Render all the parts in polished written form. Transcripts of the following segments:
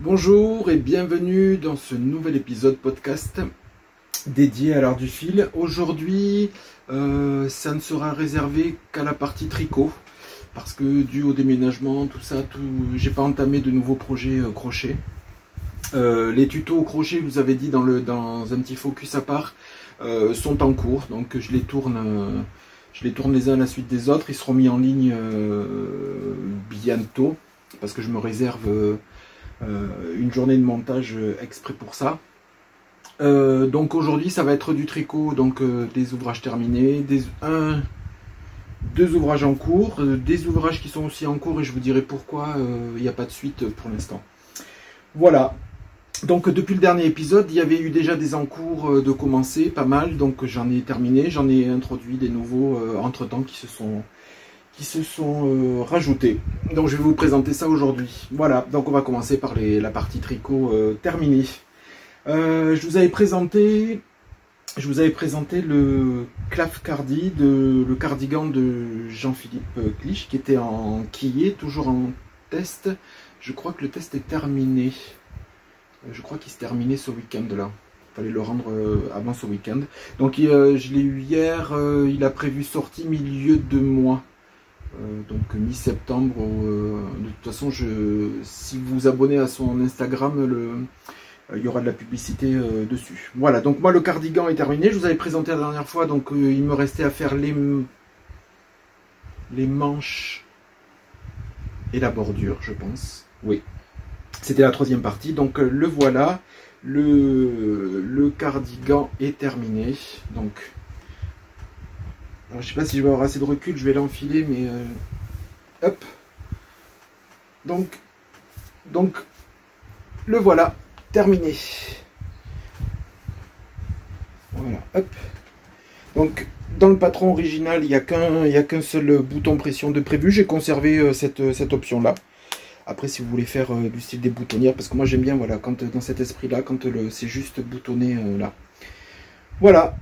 Bonjour et bienvenue dans ce nouvel épisode podcast dédié à l'art du fil. Aujourd'hui, ça ne sera réservé qu'à la partie tricot parce que dû au déménagement, tout ça, j'ai pas entamé de nouveaux projets crochet. Les tutos au crochet, je vous avais dit dans un petit focus à part, sont en cours, donc je les tourne les uns à la suite des autres. Ils seront mis en ligne bientôt parce que je me réserve une journée de montage exprès pour ça. Donc aujourd'hui ça va être du tricot, donc des ouvrages terminés, deux ouvrages en cours, des ouvrages qui sont aussi en cours et je vous dirai pourquoi il n'y a pas de suite pour l'instant. Voilà, donc depuis le dernier épisode il y avait eu déjà des en cours de commencer, pas mal, donc j'en ai terminé, j'en ai introduit des nouveaux entre temps qui se sont rajoutés. Donc je vais vous présenter ça aujourd'hui. Voilà, donc on va commencer par la partie tricot terminée. Je vous avais présenté le Clafcardi, le cardigan de Jean-Philippe Clich, qui était qui est toujours en test. Je crois que le test est terminé. Je crois qu'il s'est terminé ce week-end là. Il fallait le rendre avant ce week-end. Donc je l'ai eu hier, il a prévu sortie milieu de mois. Donc mi-septembre. De toute façon, si vous vous abonnez à son Instagram, il y aura de la publicité dessus. Voilà, donc moi le cardigan est terminé. Je vous avais présenté la dernière fois, donc il me restait à faire les manches et la bordure, je pense. Oui, c'était la troisième partie. Donc le voilà, le cardigan est terminé. Donc alors, je sais pas si je vais avoir assez de recul, je vais l'enfiler, mais hop. Donc le voilà terminé. Voilà, hop. Donc dans le patron original, il n'y a qu'un seul bouton pression de prévu. J'ai conservé cette option là. Après, si vous voulez faire du style des boutonnières, parce que moi j'aime bien, voilà, quand dans cet esprit là, quand c'est juste boutonné là. Voilà.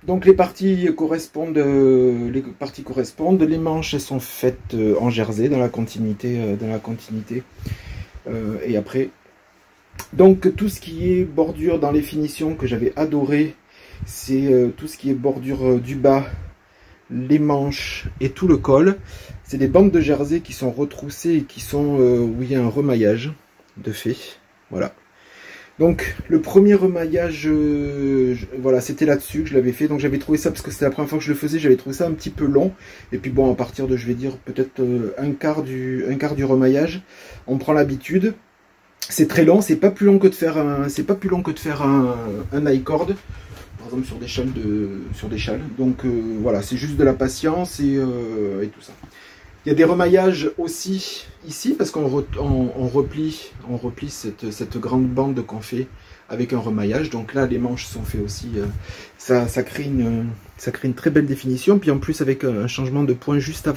Donc les parties correspondent, les manches elles sont faites en jersey dans la continuité, et après, donc tout ce qui est bordure dans les finitions que j'avais adoré, c'est tout ce qui est bordure du bas, les manches et tout le col. C'est des bandes de jersey qui sont retroussées et qui sont où il y a un remaillage de fait, voilà. Donc le premier remaillage, voilà, c'était là-dessus que je l'avais fait. Donc j'avais trouvé ça, parce que c'était la première fois que je le faisais, j'avais trouvé ça un petit peu long. Et puis bon, à partir de, je vais dire, peut-être un quart du remaillage, on prend l'habitude. C'est très long, c'est pas plus long que de faire un I-cord, par exemple sur des châles. Donc voilà, c'est juste de la patience et tout ça. Il y a des remaillages aussi ici, parce qu'on replie cette grande bande qu'on fait avec un remaillage. Donc là, les manches sont faites aussi. Ça crée une très belle définition. Puis en plus, avec un changement de point juste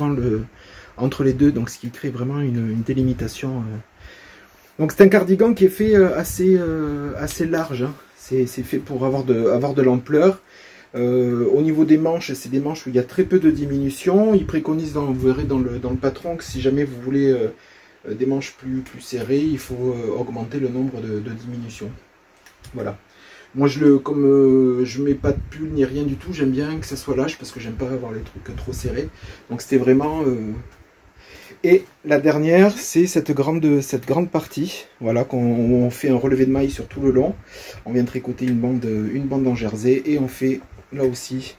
entre les deux, donc ce qui crée vraiment une délimitation. Donc c'est un cardigan qui est fait assez large. Hein. C'est fait pour avoir de l'ampleur. Au niveau des manches, c'est des manches où il y a très peu de diminution. Ils préconisent, vous verrez dans le patron, que si jamais vous voulez des manches plus serrées, il faut augmenter le nombre de diminutions. Voilà. Moi, comme je mets pas de pull ni rien du tout, j'aime bien que ça soit lâche parce que j'aime pas avoir les trucs trop serrés. Donc c'était vraiment... Et la dernière, c'est cette grande partie, voilà, où on fait un relevé de maille sur tout le long. On vient tricoter une bande en jersey et on fait là aussi,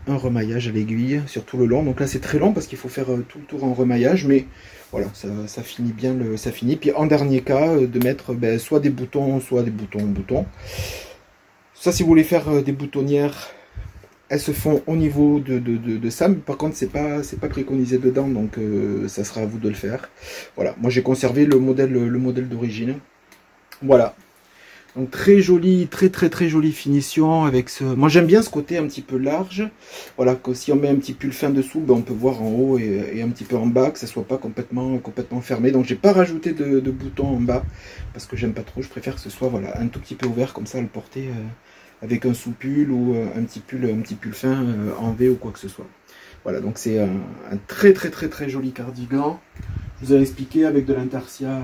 un remaillage à l'aiguille sur tout le long. Donc là c'est très long parce qu'il faut faire tout le tour en remaillage, mais voilà, ça finit bien, ça finit. Puis en dernier cas, de mettre soit des boutons, boutons. Ça, si vous voulez faire des boutonnières, elles se font au niveau de ça, mais par contre c'est pas préconisé dedans, donc ça sera à vous de le faire. Voilà, moi j'ai conservé le modèle d'origine. Voilà. Donc très jolie, très jolie finition avec ce. Moi j'aime bien ce côté un petit peu large. Voilà, que si on met un petit pull fin dessous, ben, on peut voir en haut et un petit peu en bas, que ça soit pas complètement fermé. Donc j'ai pas rajouté de boutons en bas parce que j'aime pas trop. Je préfère que ce soit voilà un tout petit peu ouvert comme ça, à le porter avec un sous-pull ou un petit pull fin en V ou quoi que ce soit. Voilà, donc c'est un très joli cardigan. Je vous ai expliqué avec de l'intarsia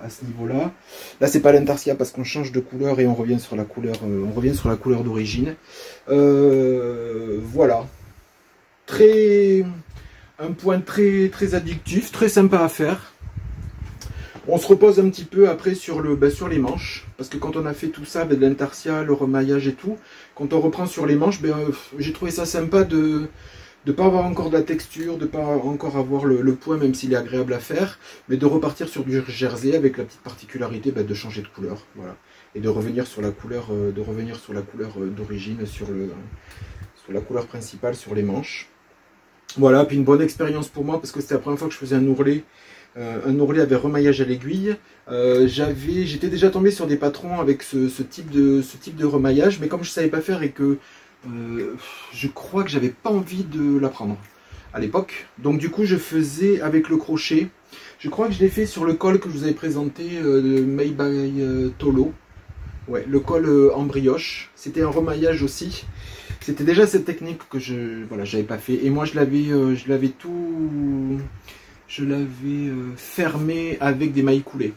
à ce niveau-là. Là, c'est pas l'intarsia parce qu'on change de couleur et on revient sur la couleur, d'origine. Voilà, un point très addictif, très sympa à faire. On se repose un petit peu après sur les manches, parce que quand on a fait tout ça avec l'intarsia, le remaillage et tout, quand on reprend sur les manches, j'ai trouvé ça sympa de ne pas avoir encore de la texture, de ne pas encore avoir le point, même s'il est agréable à faire, mais de repartir sur du jersey avec la petite particularité de changer de couleur, voilà, et de revenir sur la couleur, d'origine, sur la couleur principale sur les manches. Voilà, puis une bonne expérience pour moi parce que c'était la première fois que je faisais un ourlet avec remaillage à l'aiguille. J'étais déjà tombé sur des patrons avec ce type de remaillage, mais comme je ne savais pas faire et que je crois que j'avais pas envie de l'apprendre à l'époque, donc du coup je faisais avec le crochet. Je crois que je l'ai fait sur le col que je vous avais présenté de Made by Tolo. Ouais, le col en brioche. C'était un remaillage aussi. C'était déjà cette technique que j'avais pas fait. Et moi je l'avais fermé avec des mailles coulées.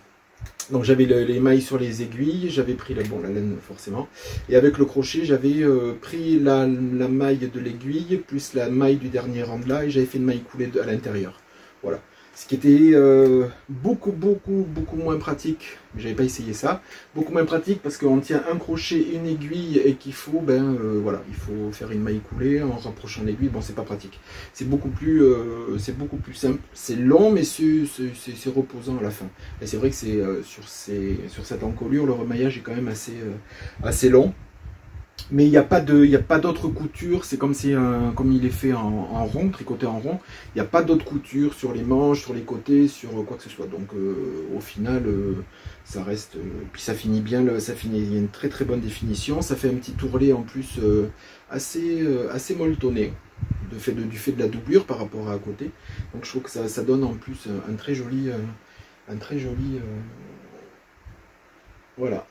Donc j'avais les mailles sur les aiguilles, j'avais pris la laine forcément, et avec le crochet j'avais pris la maille de l'aiguille plus la maille du dernier rang de là, et j'avais fait une maille coulée à l'intérieur. Voilà. Ce qui était beaucoup moins pratique, mais j'avais pas essayé ça, beaucoup moins pratique parce qu'on tient un crochet et une aiguille et qu'il faut, voilà, il faut faire une maille coulée en rapprochant l'aiguille, bon c'est pas pratique. C'est beaucoup plus simple, c'est long mais c'est reposant à la fin. Et c'est vrai que c'est sur cette encolure, le remaillage est quand même assez long. Mais il n'y a pas d'autre couture, c'est comme il est fait en rond, tricoté en rond, il n'y a pas d'autre couture sur les manches, sur les côtés, sur quoi que ce soit. Donc au final, ça reste, puis ça finit bien, il y a une très bonne définition, ça fait un petit ourlet en plus assez molletonné, du fait de la doublure par rapport à côté. Donc je trouve que ça donne en plus un très joli voilà.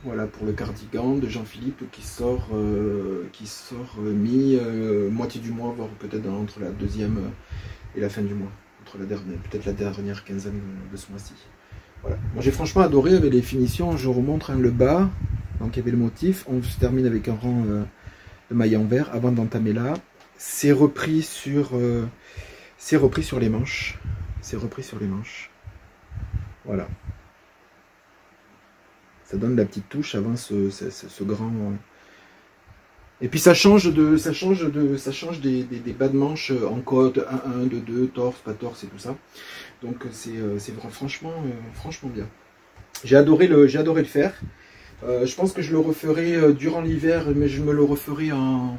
Voilà pour le cardigan de Jean-Philippe qui sort moitié du mois, voire peut-être entre la deuxième et la fin du mois, peut-être la dernière quinzaine de ce mois-ci. Voilà. Moi j'ai franchement adoré avec les finitions. Je remontre le bas, donc il y avait le motif. On se termine avec un rang de mailles en vert avant d'entamer là. C'est repris sur les manches. C'est repris sur les manches. Voilà. Ça donne la petite touche avant ce grand. Et puis ça change des bas de manche en côte, 1, 2, torse, pas torse et tout ça. Donc c'est franchement bien. J'ai adoré le faire. Je pense que je le referai durant l'hiver, mais je me le referai en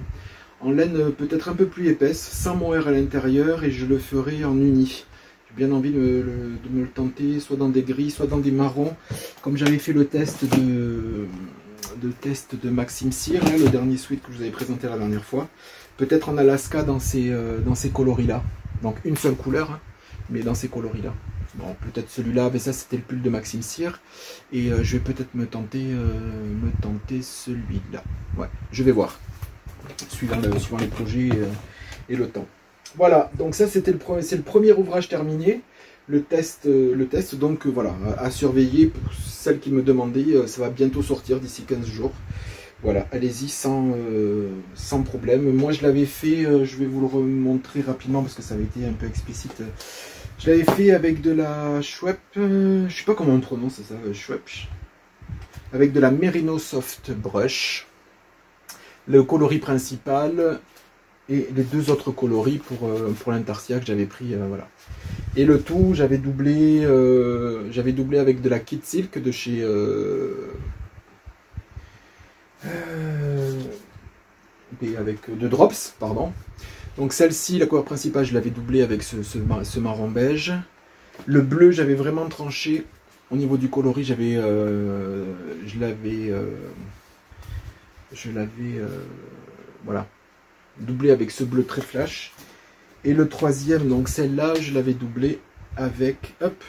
laine peut-être un peu plus épaisse, sans mohair à l'intérieur, et je le ferai en uni. J'ai bien envie de me le tenter, soit dans des gris, soit dans des marrons, comme j'avais fait le test de Maxime Cyr, hein, le dernier sweat que je vous avais présenté la dernière fois. Peut-être en Alaska dans ces coloris-là. Donc une seule couleur, hein, mais dans ces coloris-là. Bon, peut-être celui-là, mais ça c'était le pull de Maxime Cyr. Et je vais peut-être me tenter celui-là. Ouais, je vais voir. Suivant les projets et le temps. Voilà, donc ça c'est le premier ouvrage terminé, le test donc voilà, à surveiller pour celles qui me demandaient, ça va bientôt sortir d'ici 15 jours. Voilà, allez-y sans problème. Moi je l'avais fait, je vais vous le remontrer rapidement parce que ça avait été un peu explicite. Je l'avais fait avec de la Schweppes, je sais pas comment on prononce ça, Schweppes, avec de la Merino Soft Brush, le coloris principal. Et les deux autres coloris pour l'intarsia que j'avais pris, voilà. Et le tout, j'avais doublé avec de la Kid Silk de chez avec de Drops, pardon. Donc celle-ci, la couleur principale, je l'avais doublée avec ce marron beige. Le bleu, j'avais vraiment tranché Au niveau du coloris, je l'avais voilà, doublé avec ce bleu très flash. Et le troisième, donc celle-là, je l'avais doublé avec, hop,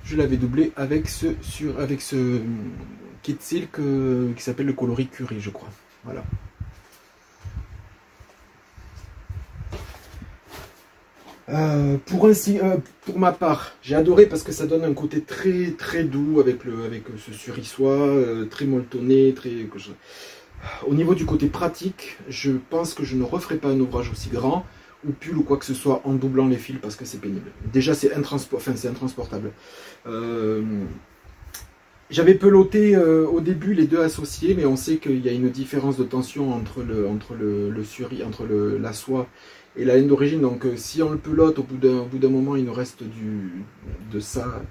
je l'avais doublé avec ce kit silk qui s'appelle le coloris curry, je crois. Voilà. Pour ma part, j'ai adoré parce que ça donne un côté très très doux avec ce surissois, très molletonné, Au niveau du côté pratique, je pense que je ne referai pas un ouvrage aussi grand, ou pull ou quoi que ce soit, en doublant les fils parce que c'est pénible. Déjà c'est intransportable. J'avais peloté au début les deux associés, mais on sait qu'il y a une différence de tension entre la soie et la laine d'origine. Donc si on le pelote, au bout d'un moment, il nous reste de ça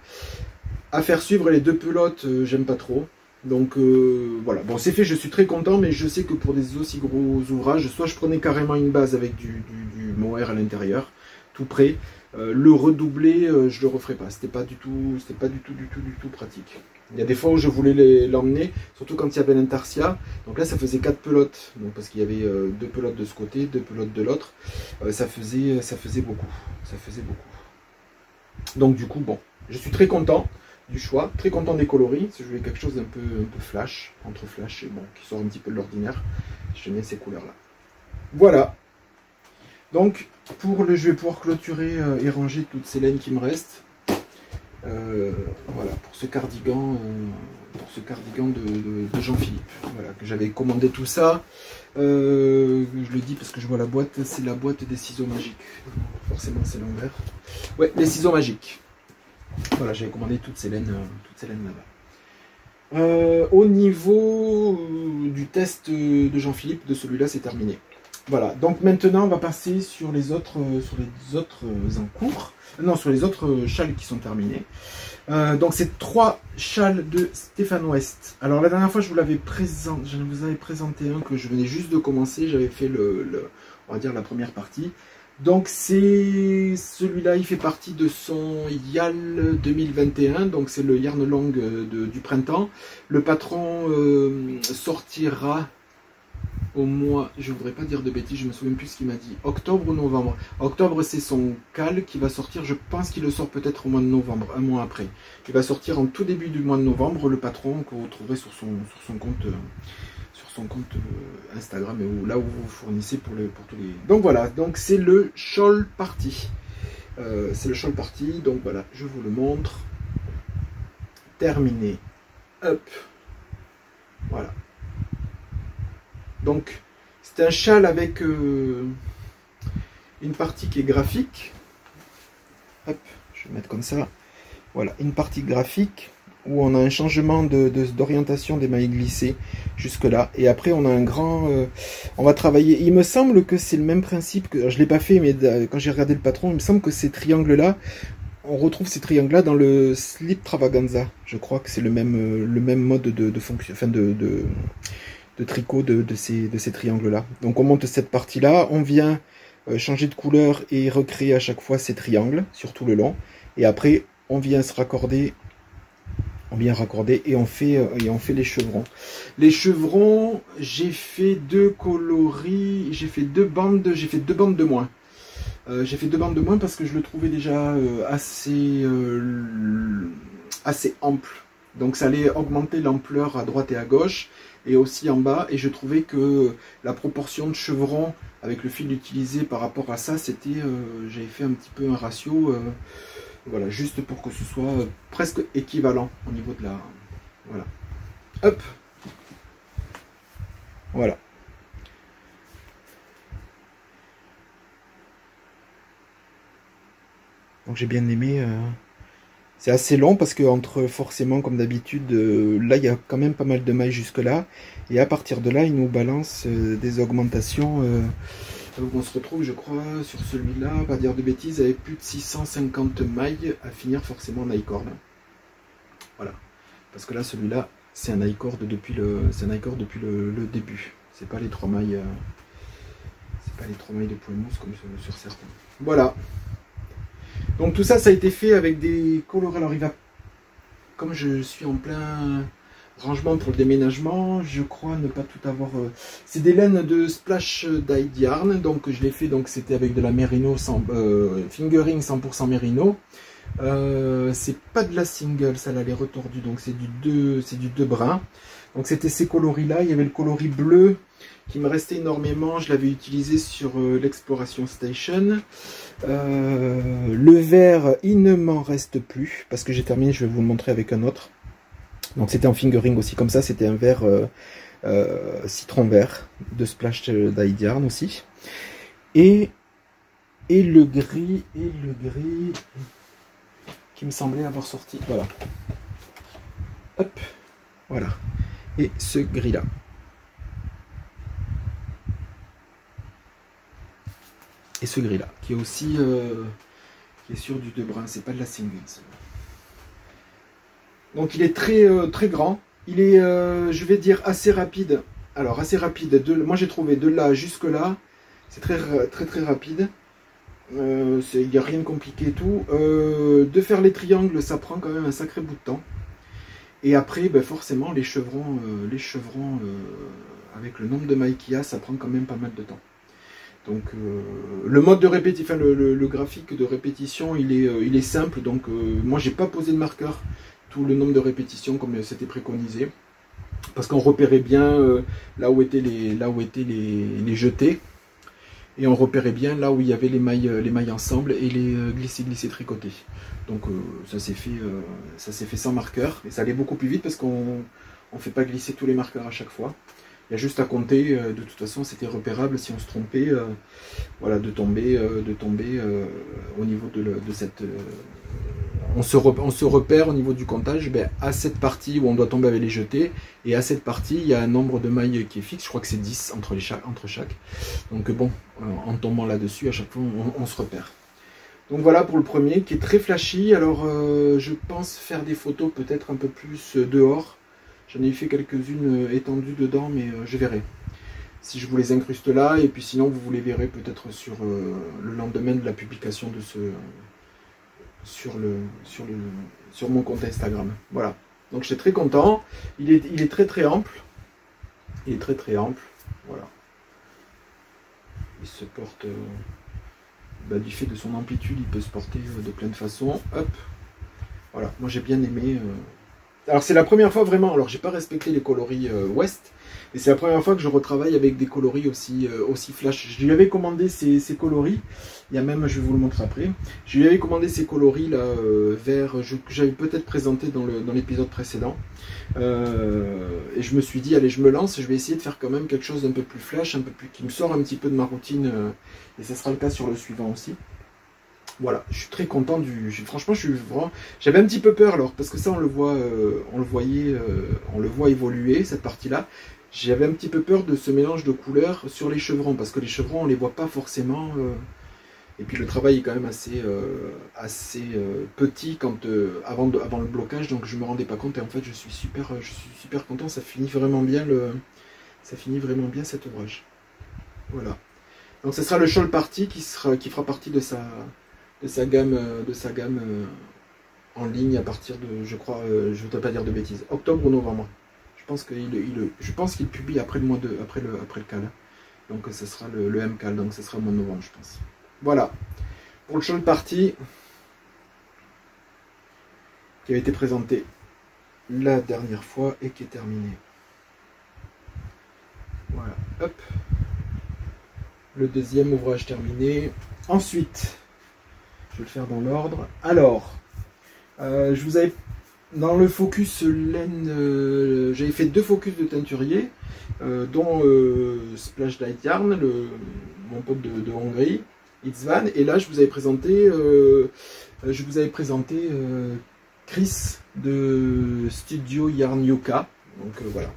à faire suivre. Les deux pelotes, j'aime pas trop. Donc voilà, bon c'est fait, je suis très content, mais je sais que pour des aussi gros ouvrages, soit je prenais carrément une base avec du mohair à l'intérieur, tout prêt. Le redoubler, je le referai pas. C'était pas du tout pratique. Il y a des fois où je voulais l'emmener, surtout quand il y avait l'intarsia. Donc là, ça faisait 4 pelotes, donc parce qu'il y avait 2 pelotes de ce côté, 2 pelotes de l'autre. Ça faisait beaucoup. Ça faisait beaucoup. Donc du coup, bon, je suis très content du choix, très content des coloris. Je voulais quelque chose d'un peu flash, entre flash et bon, qui sort un petit peu de l'ordinaire. J'aime bien ces couleurs-là. Voilà. Donc, je vais pouvoir clôturer et ranger toutes ces laines qui me restent. Voilà, pour ce cardigan de Jean-Philippe. Voilà, que j'avais commandé tout ça. Je le dis parce que je vois la boîte, c'est la boîte des ciseaux magiques. Forcément, c'est l'envers. Ouais, les ciseaux magiques. Voilà, j'avais commandé toutes ces laines là-bas. Au niveau du test de Jean-Philippe, de celui-là, c'est terminé. Voilà, donc maintenant on va passer sur les autres en cours. Non, sur les autres châles qui sont terminés. Donc c'est 3 châles de Stéphane West. Alors la dernière fois je vous avais présenté un que je venais juste de commencer. J'avais fait on va dire la première partie. Donc c'est celui-là, il fait partie de son YAL 2021. Donc c'est le Yarn Long du printemps. Le patron sortira au mois, je voudrais pas dire de bêtises, je me souviens plus ce qu'il m'a dit, octobre ou novembre. Octobre c'est son cal qui va sortir, je pense qu'il le sort peut-être au mois de novembre, un mois après. Il va sortir en tout début du mois de novembre, le patron que vous trouverez sur son compte Instagram, et là où vous fournissez pour tous les... Donc voilà, donc c'est le shawl party. C'est le shawl party, donc voilà, je vous le montre. Terminé. Hop. Voilà. Donc, c'est un châle avec une partie qui est graphique. Hop, je vais mettre comme ça. Voilà, une partie graphique où on a un changement d'orientation des mailles glissées jusque là. Et après, on a un grand... on va travailler... Il me semble que c'est le même principe que... Je ne l'ai pas fait, mais quand j'ai regardé le patron, il me semble que ces triangles-là, on retrouve ces triangles-là dans le slip Travaganza. Je crois que c'est le même mode de fonction... Enfin, de tricot de ces triangles-là. Donc on monte cette partie-là, on vient changer de couleur et recréer à chaque fois ces triangles sur tout le long. Et après, on vient se raccorder, et on fait les chevrons. Les chevrons, j'ai fait 2 coloris, j'ai fait 2 bandes de moins. J'ai fait 2 bandes de moins parce que je le trouvais déjà assez ample. Donc ça allait augmenter l'ampleur à droite et à gauche, et aussi en bas, et je trouvais que la proportion de chevrons avec le fil utilisé par rapport à ça, c'était, j'avais fait un petit peu un ratio, voilà, juste pour que ce soit presque équivalent au niveau de la... Voilà. Hop. Voilà. Donc j'ai bien aimé... C'est assez long parce que forcément, comme d'habitude, là il y a quand même pas mal de mailles jusque là, et à partir de là il nous balance des augmentations. On se retrouve, je crois, sur celui-là, pas dire de bêtises, avec plus de 650 mailles à finir forcément en I-cord. Voilà, parce que là celui-là c'est un I-cord depuis le début. C'est pas les 3 mailles, de poil mousse comme sur certains. Voilà. Donc tout ça, ça a été fait avec des coloris. Alors comme je suis en plein rangement pour le déménagement, je crois ne pas tout avoir... C'est des laines de Splash Dyed Yarn, donc je l'ai fait, donc c'était avec de la Merino, fingering 100% Merino. C'est pas de la single, ça là, les retordus, donc c'est du 2 brins. Donc c'était ces coloris là, il y avait le coloris bleu qui me restait énormément, je l'avais utilisé sur l'Exploration Station. Le vert, il ne m'en reste plus, parce que j'ai terminé, je vais vous le montrer avec un autre. Donc c'était en fingering aussi comme ça, c'était un vert citron vert de Splash Dyed Yarn aussi. Et le gris qui me semblait avoir sorti, voilà. Hop, voilà. Et ce gris là. Et ce gris là, qui est aussi qui est sur du 2 brins, c'est pas de la single. Donc il est très grand, il est je vais dire assez rapide. Alors assez rapide, moi j'ai trouvé de là jusque là, c'est très rapide. Il n'y a rien de compliqué et tout. De faire les triangles, ça prend quand même un sacré bout de temps. Et après, ben forcément, les chevrons avec le nombre de mailles qu'il y a, ça prend quand même pas mal de temps. Donc le mode de répétition, enfin le graphique de répétition, il est simple. Donc moi, j'ai pas posé de marqueur tout le nombre de répétitions comme c'était préconisé, parce qu'on repérait bien là où étaient les jetés. Et on repérait bien là où il y avait les mailles ensemble et les glissés tricotés. Donc ça s'est fait sans marqueur. Et ça allait beaucoup plus vite parce qu'on ne fait pas glisser tous les marqueurs à chaque fois. Il y a juste à compter, de toute façon c'était repérable si on se trompait, voilà, de tomber au niveau de cette... on se repère au niveau du comptage à cette partie où on doit tomber avec les jetés, et à cette partie il y a un nombre de mailles qui est fixe, je crois que c'est 10 entre chaque. Donc bon, en tombant là-dessus, à chaque fois on se repère. Donc voilà pour le premier qui est très flashy. Alors je pense faire des photos peut-être un peu plus dehors. J'en ai fait quelques-unes étendues dedans, mais je verrai si je vous les incruste là, et puis sinon vous les verrez peut-être sur le lendemain de la publication de ce... sur mon compte Instagram. Voilà. Donc j'étais très content. Il est très ample. Il est très ample. Voilà. Il se porte du fait de son amplitude, il peut se porter de plein de façons. Hop. Voilà. Moi j'ai bien aimé. Alors c'est la première fois vraiment. Alors j'ai pas respecté les coloris West. Et c'est la première fois que je retravaille avec des coloris aussi flash. Je lui avais commandé ces coloris. Il y a même, je vais vous le montrer après. Je lui avais commandé ces coloris là vert, que j'avais peut-être présenté dans l'épisode précédent. Et je me suis dit, allez, je me lance. Je vais essayer de faire quand même quelque chose d'un peu plus flash, un peu plus qui me sort un petit peu de ma routine. Et ce sera le cas sur le suivant aussi. Voilà, je suis très content franchement, j'avais un petit peu peur alors, parce que ça on le voit évoluer cette partie-là. J'avais un petit peu peur de ce mélange de couleurs sur les chevrons, parce que les chevrons on les voit pas forcément. Et puis le travail est quand même assez petit avant le blocage, donc je me rendais pas compte. Et en fait, je suis super content. Ça finit vraiment bien cet ouvrage. Voilà. Donc ce sera le shawl party qui fera partie de sa gamme en ligne à partir de, je crois, je ne voudrais pas dire de bêtises, octobre ou novembre. Je pense qu'il publie après le CAL. Donc ce sera le MCAL, donc ce sera au mois de novembre, je pense. Voilà. Pour le shawl party qui avait été présenté la dernière fois et qui est terminé. Voilà. Hop. Le deuxième ouvrage terminé. Ensuite, je vais le faire dans l'ordre. Alors, je vous avais dans le focus laine, j'avais fait 2 focus de teinturier, dont Splash Dyed Yarn, mon pote de Hongrie, Itzvan, et là je vous avais présenté, Chris de Studio Yarn Yoka. Donc voilà.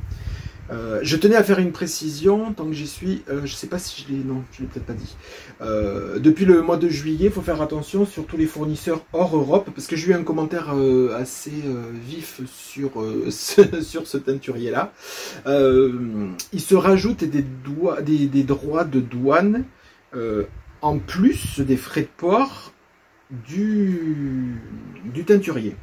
Je tenais à faire une précision, tant que j'y suis, je sais pas si je l'ai, non, je l'ai peut-être pas dit. Depuis le mois de juillet, il faut faire attention sur tous les fournisseurs hors Europe, parce que j'ai eu un commentaire assez vif sur ce teinturier-là. Il se rajoute des droits de douane, en plus des frais de port du teinturier.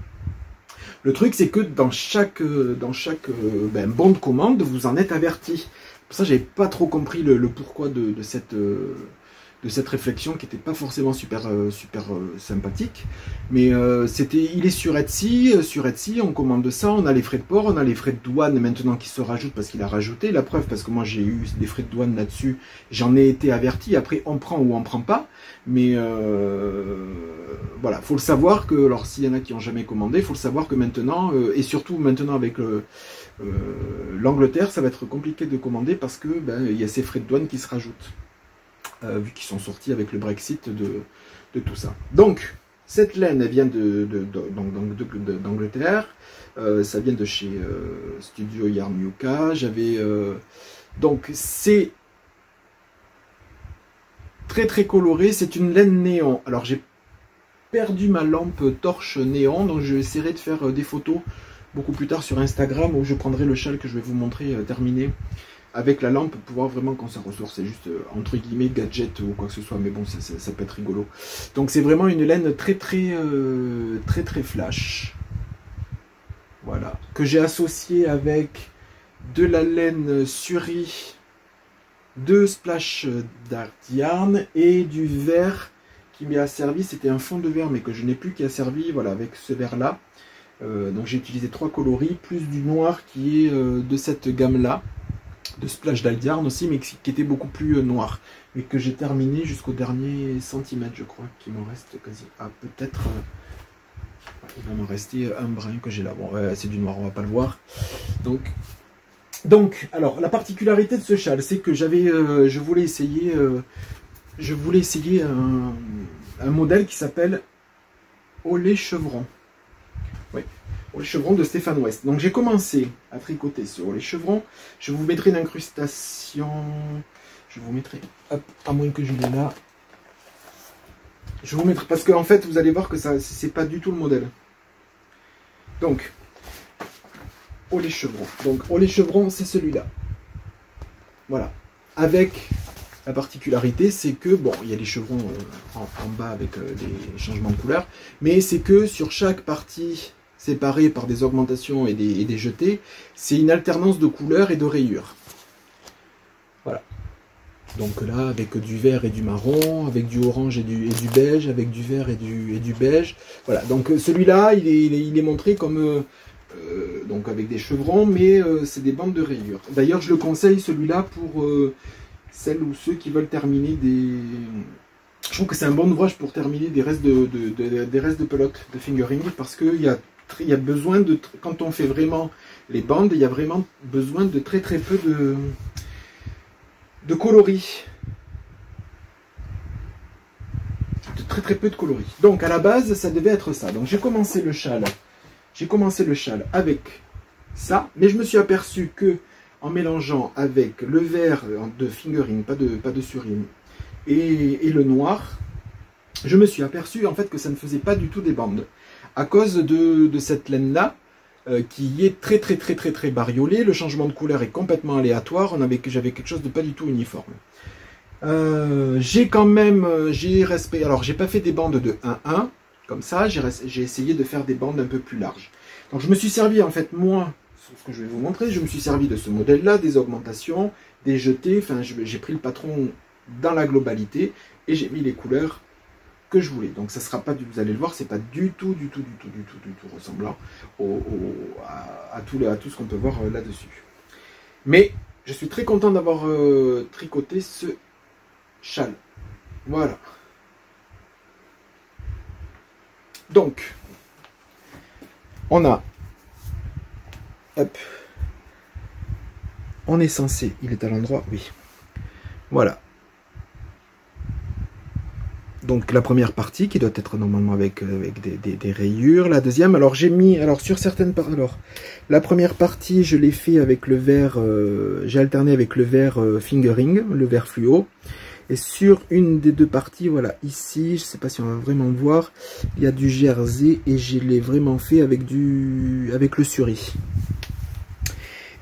Le truc, c'est que dans chaque bon de commande, vous en êtes averti. Pour ça, j'avais pas trop compris le pourquoi de cette réflexion qui n'était pas forcément super sympathique. Mais il est sur Etsy, on commande ça, on a les frais de port, on a les frais de douane maintenant qui se rajoutent parce qu'il a rajouté la preuve, parce que moi j'ai eu des frais de douane là-dessus, j'en ai été averti, après on prend ou on prend pas, mais voilà, faut le savoir que, alors s'il y en a qui n'ont jamais commandé, faut le savoir que maintenant, et surtout maintenant avec l'Angleterre, ça va être compliqué de commander parce que il y a ces frais de douane qui se rajoutent. Vu qu'ils sont sortis avec le Brexit de tout ça. Donc, cette laine, elle vient d'Angleterre, ça vient de chez Studio Yarn Yuka. Donc, c'est très très coloré, c'est une laine néon. Alors, j'ai perdu ma lampe torche néon, donc je essaierai de faire des photos beaucoup plus tard sur Instagram, où je prendrai le châle que je vais vous montrer terminé avec la lampe pour voir vraiment quand ça ressort. C'est juste entre guillemets gadget ou quoi que ce soit, mais bon, ça peut être rigolo. Donc c'est vraiment une laine très flash, voilà, que j'ai associé avec de la laine Suri de Splash Dart Yarn et du vert qui m'y a servi. C'était un fond de vert mais que je n'ai plus, qui a servi, voilà, avec ce vert là. Donc j'ai utilisé 3 coloris plus du noir qui est de cette gamme là, de Splash Dart Yarn aussi, mais qui était beaucoup plus noir, et que j'ai terminé jusqu'au dernier centimètre, je crois, qu'il m'en reste quasi, peut-être, il va m'en rester un brin que j'ai là, bon, c'est du noir, on va pas le voir, donc, alors, la particularité de ce châle, c'est que je voulais essayer un modèle qui s'appelle Olé Chevron. Oui, Olé Chevron de Stéphane West. Donc j'ai commencé à tricoter sur Olé Chevron. Je vous mettrai une incrustation. Je vous mettrai, hop, à moins que je l'ai là. Je vous mettrai, parce qu'en fait, vous allez voir que ça, c'est pas du tout le modèle. Donc, Olé Chevron. Donc, Olé Chevron, c'est celui-là. Voilà. Avec la particularité, c'est que, bon, il y a les chevrons en bas avec des changements de couleur, mais c'est que sur chaque partie séparée par des augmentations et des jetés, c'est une alternance de couleurs et de rayures. Voilà. Donc là, avec du vert et du marron, avec du orange et du beige, avec du vert et du beige. Voilà. Donc celui-là, il est montré comme donc avec des chevrons, mais c'est des bandes de rayures. D'ailleurs, je le conseille celui-là pour celles ou ceux qui veulent terminer des... Je trouve que c'est un bon ouvrage pour terminer des restes de pelote, de fingering, parce qu'il y a besoin de... Quand on fait vraiment les bandes, il y a vraiment besoin de très peu de coloris. De très peu de coloris. Donc à la base, ça devait être ça. Donc j'ai commencé le châle. Avec ça, mais je me suis aperçu que en mélangeant avec le vert de fingering, pas de surime, et le noir, je me suis aperçu en fait que ça ne faisait pas du tout des bandes, à cause de cette laine là, qui est très bariolée. Le changement de couleur est complètement aléatoire. J'avais quelque chose de pas du tout uniforme. Alors j'ai pas fait des bandes de 1-1 comme ça, j'ai essayé de faire des bandes un peu plus larges. Donc je me suis servi, en fait, moi, sur ce que je vais vous montrer, je me suis servi de ce modèle-là, des augmentations, des jetés, enfin j'ai pris le patron dans la globalité, et j'ai mis les couleurs que je voulais. Donc ça sera pas, vous allez le voir, c'est pas du tout ressemblant à tout ce qu'on peut voir là-dessus. Mais je suis très content d'avoir tricoté ce châle. Voilà. Donc, on a, hop, on est censé, il est à l'endroit, oui, voilà. Donc la première partie qui doit être normalement avec des rayures, la deuxième, alors j'ai mis, alors sur certaines parties, alors la première partie je l'ai fait avec le vert, j'ai alterné avec le vert fingering, le vert fluo. Et sur une des deux parties, voilà, ici, je ne sais pas si on va vraiment voir, il y a du jersey et je l'ai vraiment fait avec le suri.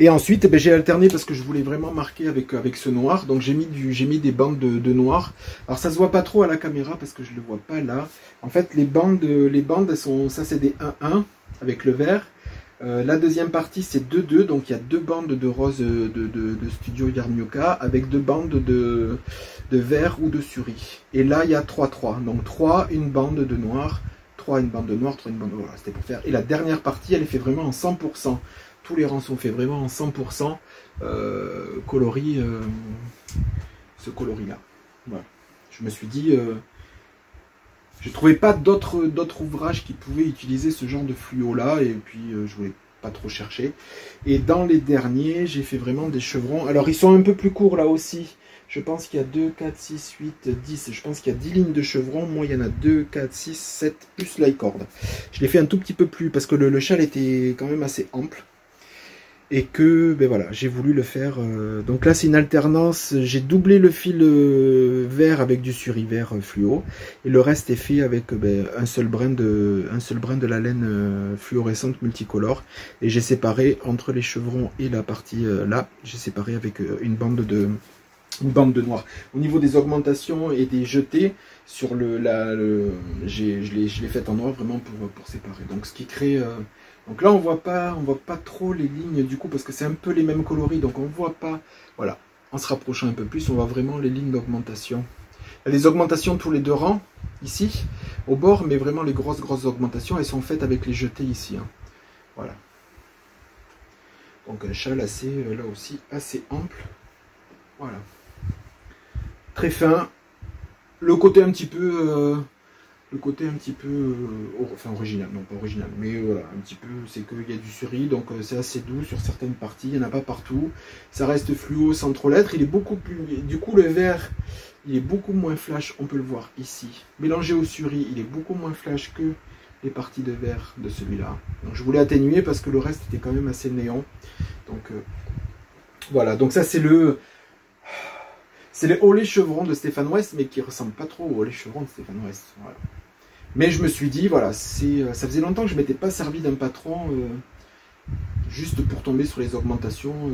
Et ensuite, j'ai alterné parce que je voulais vraiment marquer avec ce noir. Donc j'ai mis des bandes de noir. Alors ça se voit pas trop à la caméra parce que je le vois pas là. En fait, les bandes elles sont, ça c'est des 1-1. avec le vert. La deuxième partie c'est 2-2, donc il y a 2 bandes de rose de Studio Yarmioka avec 2 bandes de vert ou de suri. Et là il y a 3-3, donc 3, une bande de noir, 3, une bande de noir, 3, une bande de... Voilà, c'était pour faire. Et la dernière partie elle est faite vraiment en 100%. Tous les rangs sont faits vraiment en 100% coloris, ce coloris là. Voilà. Je me suis dit... je trouvais pas d'autres ouvrages qui pouvaient utiliser ce genre de fluo là, et puis je voulais pas trop chercher. Et dans les derniers, j'ai fait vraiment des chevrons. Alors ils sont un peu plus courts là aussi. Je pense qu'il y a 2, 4, 6, 8, 10. Je pense qu'il y a 10 lignes de chevrons. Moi, il y en a 2, 4, 6, 7, plus l'icord. Je l'ai fait un tout petit peu plus parce que le châle était quand même assez ample. Et que, ben voilà, j'ai voulu le faire. Donc là, c'est une alternance. J'ai doublé le fil vert avec du suri vert fluo. Et le reste est fait avec un seul brin de la laine fluorescente multicolore. Et j'ai séparé entre les chevrons et la partie là. J'ai séparé avec une bande de noir. Au niveau des augmentations et des jetés, sur je l'ai fait en noir vraiment pour séparer. Donc ce qui crée... donc là on voit pas trop les lignes du coup parce que c'est un peu les mêmes coloris, donc on voit pas, voilà, en se rapprochant un peu plus, on voit vraiment les lignes d'augmentation. Les augmentations tous les 2 rangs, ici, au bord, mais vraiment les grosses augmentations, elles sont faites avec les jetés ici. Hein. Voilà. Donc un châle assez, là aussi, assez ample. Voilà. Très fin. Le côté un petit peu... enfin original, non pas original, mais voilà, un petit peu, c'est qu'il y a du suri, donc c'est assez doux sur certaines parties, il n'y en a pas partout, ça reste fluo sans trop l'être, il est beaucoup plus, du coup le vert, il est beaucoup moins flash, on peut le voir ici, mélangé au suri, il est beaucoup moins flash que les parties de vert de celui-là, donc je voulais atténuer parce que le reste était quand même assez néon, donc voilà, donc ça c'est les Olé chevrons de Stéphane West, mais qui ne ressemblent pas trop aux Olé chevrons de Stéphane West. Voilà. Mais je me suis dit, voilà, ça faisait longtemps que je ne m'étais pas servi d'un patron juste pour tomber sur les augmentations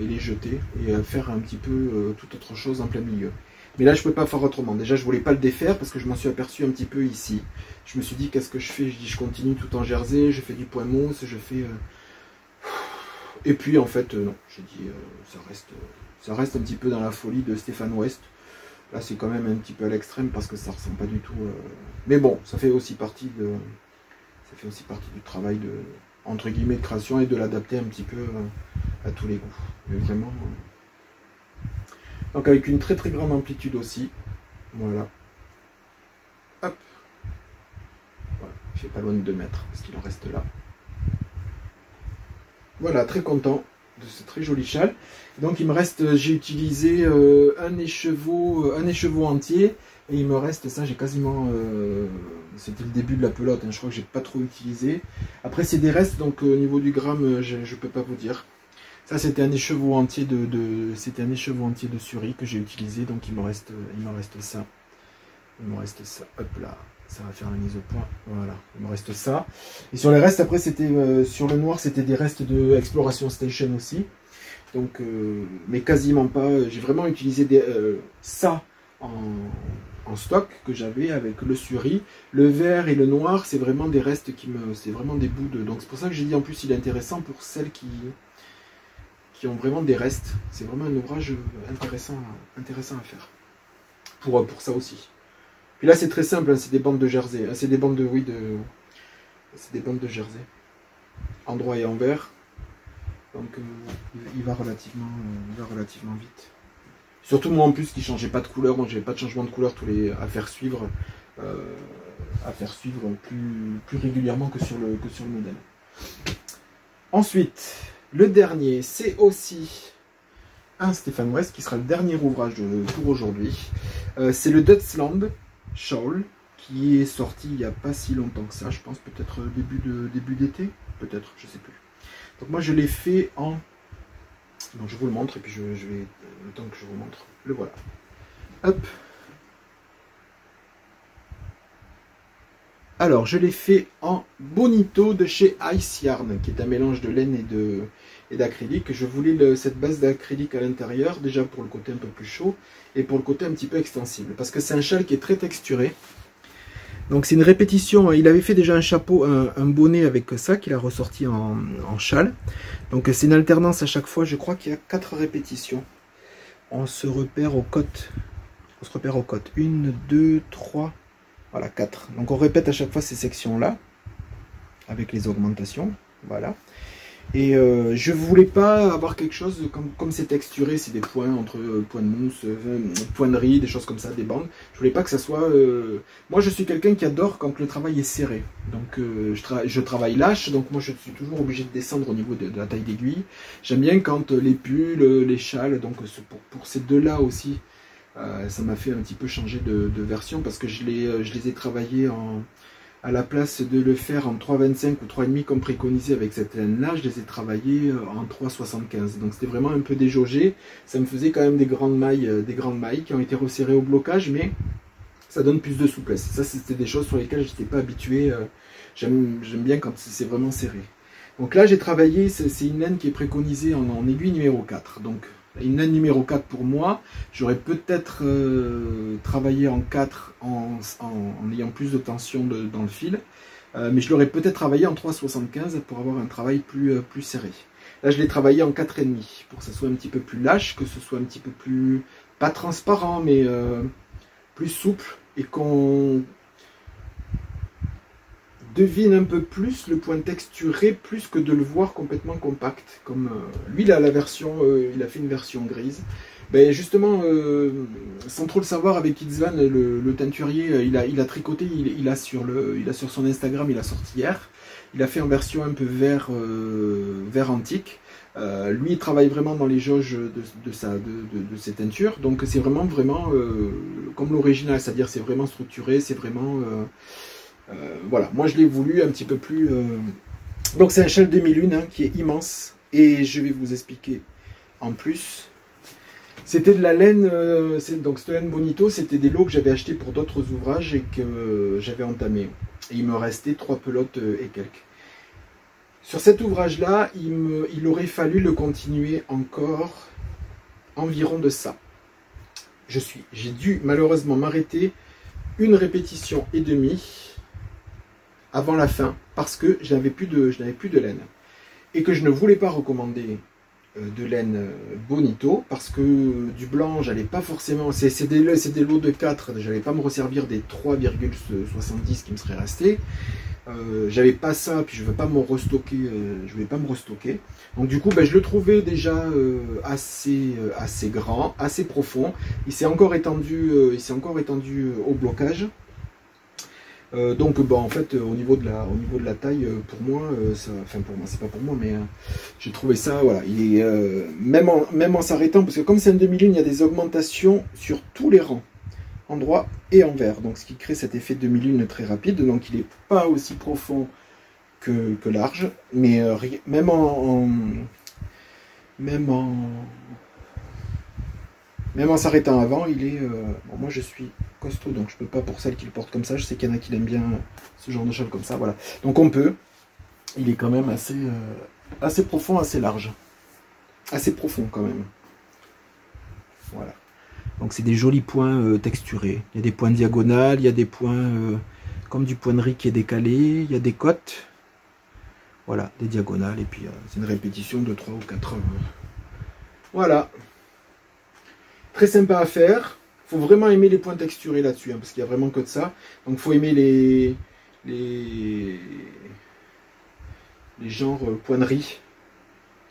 et les jeter et faire un petit peu toute autre chose en plein milieu. Mais là, je ne peux pas faire autrement. Déjà, je ne voulais pas le défaire parce que je m'en suis aperçu un petit peu ici. Je me suis dit, qu'est-ce que je fais? Je dis, je continue tout en jersey, je fais du point mousse, je fais... Et puis, en fait, non. J'ai dit, ça reste un petit peu dans la folie de Stéphane West. Là, c'est quand même un petit peu à l'extrême parce que ça ne ressemble pas du tout. Mais bon, ça fait aussi partie du travail de, entre guillemets, de création et de l'adapter un petit peu à tous les goûts. Mais vraiment. Donc avec une très grande amplitude aussi. Voilà. Hop. Voilà. Il fait pas loin de 2 mètres parce qu'il en reste là. Voilà, très content de ce très joli châle. Donc il me reste, j'ai utilisé un écheveau entier, et il me reste ça, j'ai quasiment, c'était le début de la pelote, hein, je crois que j'ai pas trop utilisé. Après c'est des restes, donc au niveau du gramme, je peux pas vous dire. Ça c'était un écheveau entier de suri que j'ai utilisé, donc il me reste ça. Il me reste ça, hop là. Ça va faire la mise au point, voilà, il me reste ça. Et sur les restes, après, c'était sur le noir, c'était des restes de Exploration Station aussi. Donc, mais quasiment pas. J'ai vraiment utilisé ça en stock que j'avais avec le suri. Le vert et le noir, c'est vraiment des restes c'est vraiment des bouts de. Donc c'est pour ça que j'ai dit en plus, il est intéressant pour celles qui ont vraiment des restes. C'est vraiment un ouvrage intéressant à faire. Pour ça aussi. Puis là c'est très simple, hein, c'est des bandes de jersey, c'est des bandes de c'est des bandes de jersey, en droit et en vert, donc il va relativement vite. Surtout moi en plus qui changeait pas de couleur, moi j'avais pas de changement de couleur à faire suivre plus régulièrement que sur le modèle. Ensuite, le dernier, c'est aussi un Stéphane West qui sera le dernier ouvrage pour aujourd'hui. C'est le Deutschland Shawl qui est sorti il n'y a pas si longtemps que ça, je pense peut-être début d'été, peut-être, je sais plus. Donc moi je l'ai fait en... Donc je vous le montre et puis je vais, le temps que je vous montre, le voilà. Hop. Alors je l'ai fait en Bonito de chez Ice Yarn, qui est un mélange de laine et d'acrylique. Je voulais cette base d'acrylique à l'intérieur, déjà pour le côté un peu plus chaud, et pour le côté un petit peu extensible, parce que c'est un châle qui est très texturé. Donc c'est une répétition, il avait fait déjà un chapeau, un bonnet avec ça, qu'il a ressorti en châle. Donc c'est une alternance à chaque fois, je crois qu'il y a 4 répétitions. On se repère aux côtes. On se repère aux côtes. 1, 2, 3, voilà, 4. Donc on répète à chaque fois ces sections-là, avec les augmentations, voilà. Et je voulais pas avoir quelque chose comme c'est texturé, c'est des points entre points de mousse, points de riz, des choses comme ça, des bandes. Je voulais pas que ça soit... Moi je suis quelqu'un qui adore quand le travail est serré. Donc je travaille lâche, donc moi je suis toujours obligé de descendre au niveau de la taille d'aiguille. J'aime bien quand les pulls, les châles, donc pour ces deux-là aussi, ça m'a fait un petit peu changer de version parce que je les ai travaillés à la place de le faire en 3,25 ou 3,5 comme préconisé avec cette laine-là, je les ai travaillés en 3,75. Donc c'était vraiment un peu déjaugé. Ça me faisait quand même des grandes mailles qui ont été resserrées au blocage, mais ça donne plus de souplesse. Ça, c'était des choses sur lesquelles je n'étais pas habitué. J'aime bien quand c'est vraiment serré. Donc là, j'ai travaillé, c'est une laine qui est préconisée en aiguille numéro 4. Donc une laine numéro 4 pour moi, j'aurais peut-être travaillé en 4 en ayant plus de tension dans le fil, mais je l'aurais peut-être travaillé en 3,75 pour avoir un travail plus serré. Là je l'ai travaillé en 4,5 pour que ce soit un petit peu plus lâche, que ce soit un petit peu plus, pas transparent, mais plus souple, et qu'on devine un peu plus le point texturé plus que de le voir complètement compact. Comme lui, il a il a fait une version grise. Ben justement, sans trop le savoir, avec Itzvan, le teinturier, il a tricoté, il a sur son Instagram, il a sorti hier. Il a fait en version un peu vert antique. Lui, il travaille vraiment dans les jauges de ses teintures. Donc c'est vraiment comme l'original, c'est-à-dire c'est vraiment structuré, c'est vraiment... voilà, moi je l'ai voulu un petit peu plus... Donc c'est un châle demi-lune qui est immense. Et je vais vous expliquer en plus. C'était de la laine, donc cette laine Bonito, c'était des lots que j'avais achetés pour d'autres ouvrages et que j'avais entamé. Et il me restait 3 pelotes et quelques. Sur cet ouvrage-là, il aurait fallu le continuer encore environ de ça. J'ai dû malheureusement m'arrêter 1 répétition et demie avant la fin, parce que je n'avais plus de laine. Et que je ne voulais pas recommander de laine Bonito, parce que du blanc, j'allais pas forcément... C'est des lots de 4, j'allais pas me resservir des 3,70 qui me seraient restés. J'avais pas ça, puis je veux pas me restocker, je voulais pas me restocker. Donc du coup, ben, je le trouvais déjà assez grand, assez profond. Il s'est encore étendu au blocage. Donc bah, en fait au niveau de la taille pour moi c'est pas pour moi mais j'ai trouvé ça voilà, il est même en s'arrêtant, parce que comme c'est un demi-lune, il y a des augmentations sur tous les rangs, endroit et envers, donc ce qui crée cet effet demi-lune très rapide. Donc il n'est pas aussi profond que large, mais même en s'arrêtant avant, il est... bon, moi je suis costaud, donc je peux pas, pour celles qui le portent comme ça, je sais qu'il y en a qui l'aiment bien ce genre de châle comme ça, voilà. Donc on peut, il est quand même assez profond, assez large. Assez profond quand même. Voilà. Donc c'est des jolis points texturés. Il y a des points diagonales, il y a des points comme du point de riz qui est décalé, il y a des côtes. Voilà, des diagonales, et puis c'est une répétition de 3 ou 4 voilà. Très sympa à faire. Il faut vraiment aimer les points texturés là-dessus, hein, parce qu'il n'y a vraiment que de ça. Donc il faut aimer les genres points de riz.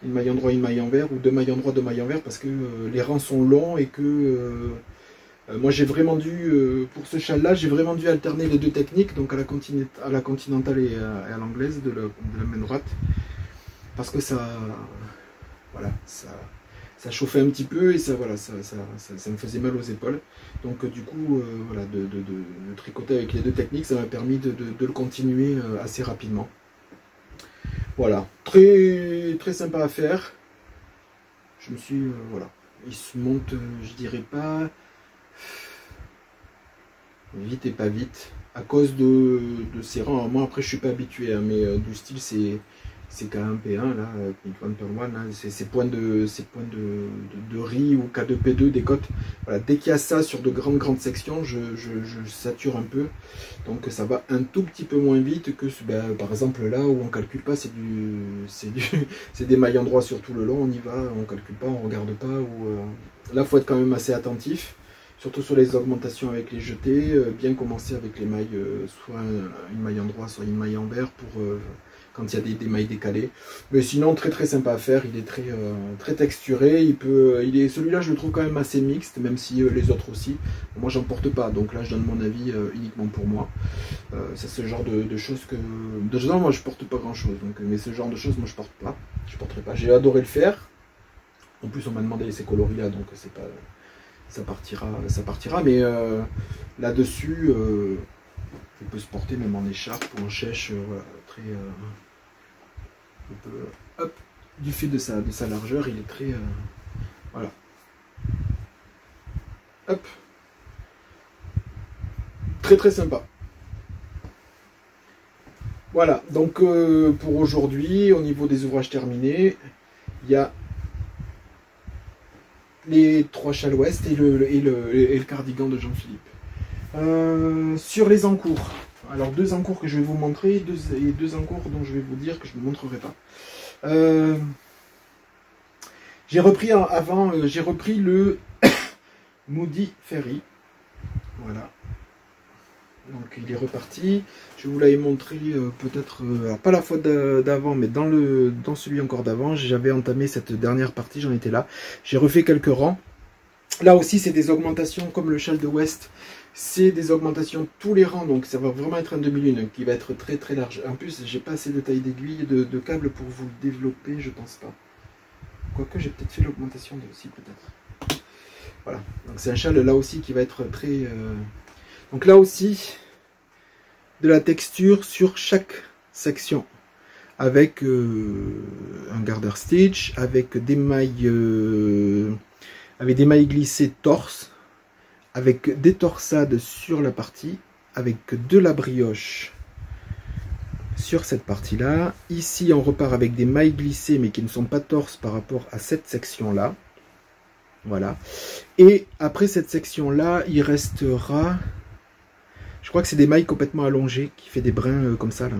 Une maille en droit, une maille en vert, ou 2 mailles en droit, 2 mailles en vert, parce que les rangs sont longs et que moi j'ai vraiment dû, pour ce châle-là, j'ai vraiment dû alterner les 2 techniques, donc à la continentale et à l'anglaise de la main droite, parce que ça, voilà, ça chauffait un petit peu et ça me faisait mal aux épaules. Donc du coup, voilà, de tricoter avec les 2 techniques, ça m'a permis de le continuer assez rapidement. Voilà, très très sympa à faire. Je me suis, voilà, il se monte, je dirais pas vite et pas vite, à cause de ces rangs. Moi après je suis pas habitué, hein, mais du style CK1P1, là, Knit One Pearl One, là, ces points de riz ou K2P2 des côtes. Voilà, dès qu'il y a ça sur de grandes sections, je sature un peu. Donc ça va un tout petit peu moins vite que ben, par exemple là où on calcule pas, c'est des mailles en droit sur tout le long, on y va, on calcule pas, on regarde pas. Là, faut être quand même assez attentif. Surtout sur les augmentations avec les jetés, bien commencer avec les mailles, soit une maille en droit, soit une maille en vert pour quand il y a des mailles décalées. Mais sinon, très sympa à faire, il est très texturé, celui-là je le trouve quand même assez mixte, même si les autres aussi. Moi j'en porte pas, donc là je donne mon avis uniquement pour moi. C'est ce genre de choses que... De toute façon, moi je porte pas grand chose, mais ce genre de choses moi je porterai pas. J'ai adoré le faire. En plus on m'a demandé ces coloris-là, donc c'est pas... Ça partira, mais là-dessus, il peut se porter même en écharpe ou en chèche, voilà, hop, du fait de sa largeur, il est très, voilà, hop, très sympa. Voilà, donc pour aujourd'hui, au niveau des ouvrages terminés, il y a les 3 châles ouest et le cardigan de Jean-Philippe. Sur les encours, alors 2 encours que je vais vous montrer et 2 encours dont je vais vous dire que je ne vous montrerai pas. J'ai repris le Moody Ferry, voilà, donc il est reparti. Je vous l'avais montré peut-être, pas la fois d'avant, mais dans celui encore d'avant, j'avais entamé cette dernière partie, j'en étais là. J'ai refait quelques rangs. Là aussi, c'est des augmentations comme le châle de West. C'est des augmentations tous les rangs, donc ça va vraiment être un demi-lune qui va être très large. En plus, j'ai pas assez de taille d'aiguille, de câble pour vous le développer, je pense pas. Quoique, j'ai peut-être fait l'augmentation de aussi, peut-être. Voilà, donc c'est un châle là aussi qui va être très... Donc là aussi, de la texture sur chaque section, avec un garter stitch, avec des mailles glissées torse, avec des torsades sur la partie, avec de la brioche sur cette partie là. Ici on repart avec des mailles glissées mais qui ne sont pas torse par rapport à cette section là, voilà. Et après cette section là, il restera, je crois que c'est des mailles complètement allongées qui fait des brins comme ça là.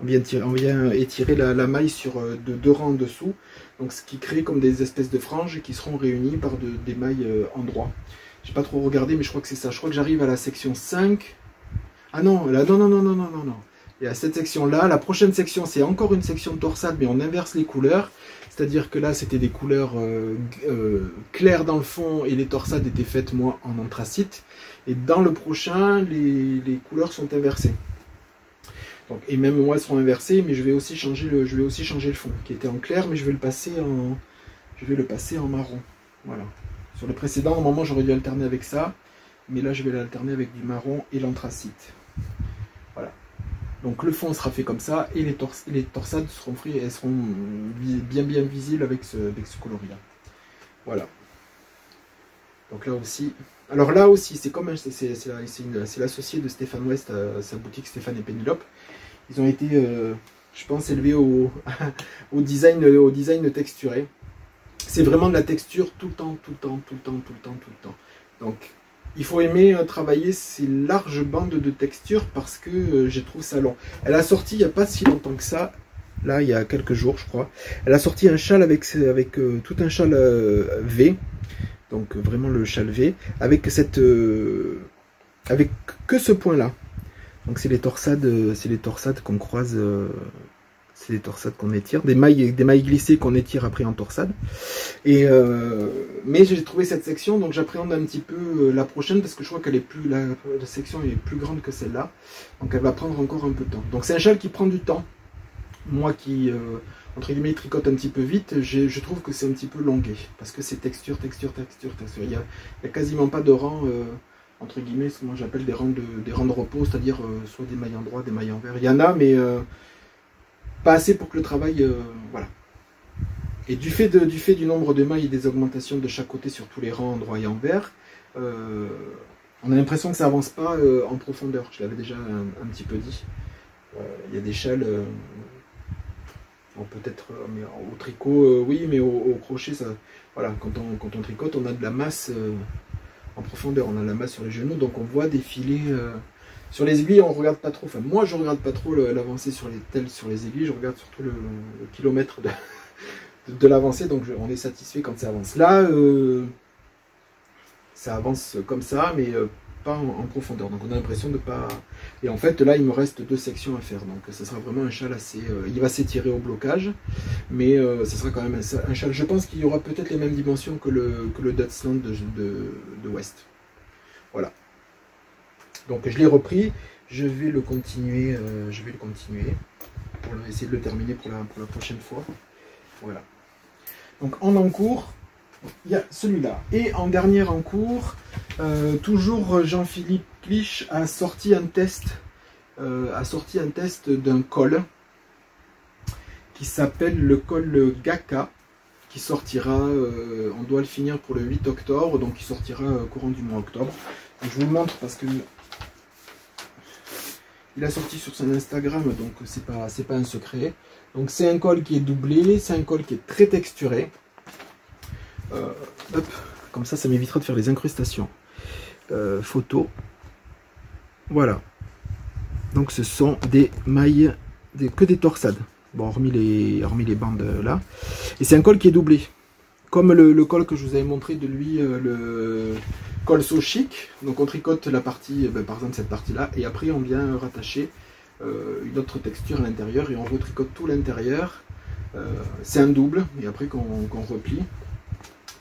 On vient étirer la maille sur de 2 rangs en dessous, donc ce qui crée comme des espèces de franges qui seront réunies par des mailles en droit. J'ai pas trop regardé, mais je crois que c'est ça. Je crois que j'arrive à la section 5. Ah non, là, non. Il y a cette section-là. La prochaine section, c'est encore une section de torsade, mais on inverse les couleurs. C'est-à-dire que là, c'était des couleurs claires dans le fond, et les torsades étaient faites, moi, en anthracite. Et dans le prochain, les couleurs sont inversées. Donc, et même moi, elles seront inversées, mais je vais aussi changer le fond, qui était en clair, mais je vais le passer en marron. Voilà. Sur le précédent, normalement, j'aurais dû alterner avec ça, mais là, je vais l'alterner avec du marron et l'anthracite. Voilà. Donc le fond sera fait comme ça, et les torsades seront frites, elles seront bien visibles avec ce coloris-là. Voilà. Donc là aussi, alors là aussi, c'est comme c'est l'associé de Stéphane West à sa boutique Stéphane et Pénélope. Ils ont été, je pense, élevés au design texturé. C'est vraiment de la texture tout le temps. Donc, il faut aimer travailler ces larges bandes de texture parce que je trouve ça long. Elle a sorti il n'y a pas si longtemps que ça, là il y a quelques jours je crois. Elle a sorti un châle avec tout un châle V, donc vraiment le châle V, avec avec que ce point là. Donc c'est les torsades qu'on croise. C'est des torsades qu'on étire, des mailles glissées qu'on étire après en torsade. Et mais j'ai trouvé cette section, donc j'appréhende un petit peu la prochaine parce que je crois qu'elle est plus la section est plus grande que celle-là, donc elle va prendre encore un peu de temps. Donc c'est un châle qui prend du temps. Moi qui entre guillemets tricote un petit peu vite, je trouve que c'est un petit peu longué parce que c'est texture. Il y a quasiment pas de rang entre guillemets, ce que moi j'appelle des rangs de repos, c'est-à-dire soit des mailles en droit, des mailles en vert. Il y en a, mais pas assez pour que le travail, voilà. Et du fait du nombre de mailles et des augmentations de chaque côté sur tous les rangs en droit et en vert, on a l'impression que ça avance pas en profondeur. Je l'avais déjà un petit peu dit. Il y a des châles, Bon, peut-être, mais au tricot, oui, mais au crochet, ça, voilà, quand on tricote, on a de la masse en profondeur, on a de la masse sur les genoux, donc on voit défiler. Sur les aiguilles, on regarde pas trop. Enfin, moi, je regarde pas trop l'avancée sur les aiguilles. Je regarde surtout le kilomètre de l'avancée. Donc, on est satisfait quand ça avance. Là, ça avance comme ça, mais pas en profondeur. Donc, on a l'impression de pas. Et en fait, là, il me reste 2 sections à faire. Donc, ça sera vraiment un châle assez. Il va s'étirer au blocage, mais ça sera quand même un châle. Je pense qu'il y aura peut-être les mêmes dimensions que le Dutchland de West. Voilà. Donc je l'ai repris, je vais le continuer, pour essayer de le terminer pour la prochaine fois. Voilà. Donc en encours, il y a celui-là. Et en dernier encours, toujours Jean-Philippe Clich a sorti un test, d'un col qui s'appelle le col Gaka, qui sortira, on doit le finir pour le 8 octobre, donc il sortira courant du mois octobre. Donc, je vous le montre parce que il a sorti sur son Instagram, donc c'est pas un secret. Donc c'est un col qui est doublé, c'est un col qui est très texturé. Hop, comme ça m'évitera de faire les incrustations. Photo. Voilà. Donc ce sont des mailles, que des torsades. Bon, hormis les bandes là. Et c'est un col qui est doublé. Comme le col que je vous avais montré de lui, le col So Chic. Donc on tricote la partie, par exemple cette partie-là, et après on vient rattacher une autre texture à l'intérieur et on retricote tout l'intérieur. C'est un double, et après qu'on replie